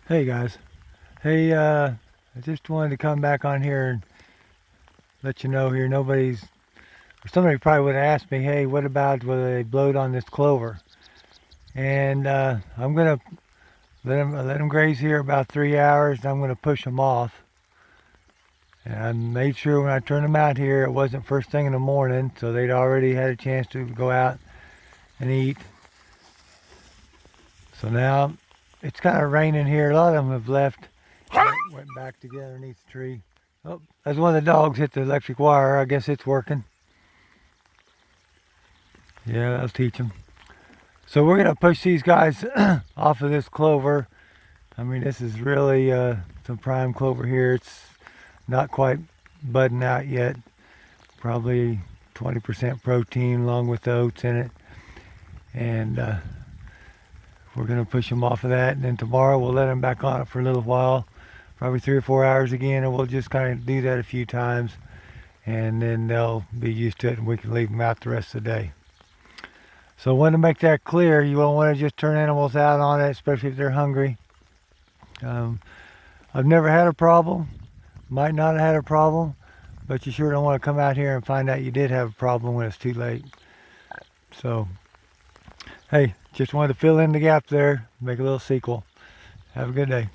Hey guys. Hey, I just wanted to come back on here and let you know here somebody probably would have asked me, hey, what about whether they bloat on this clover? And I'm going to let them graze here about 3 hours, and I'm going to push them off. And I made sure when I turned them out here, it wasn't first thing in the morning, so they'd already had a chance to go out and eat. So now it's kind of raining here. A lot of them have left, went back together underneath the tree. Oh, that's one of the dogs hit the electric wire. I guess it's working. Yeah, that'll teach them. So we're going to push these guys off of this clover. I mean, this is really some prime clover here. It's not quite budding out yet. Probably 20% protein along with the oats in it. And we're going to push them off of that. And then tomorrow we'll let them back on it for a little while. Probably 3 or 4 hours again. And we'll just kind of do that a few times. And then they'll be used to it and we can leave them out the rest of the day. So I want to make that clear. You don't want to just turn animals out on it, especially if they're hungry. I've never had a problem. Might not have had a problem. But you sure don't want to come out here and find out you did have a problem when it's too late. So, hey, just wanted to fill in the gap there. Make a little sequel. Have a good day.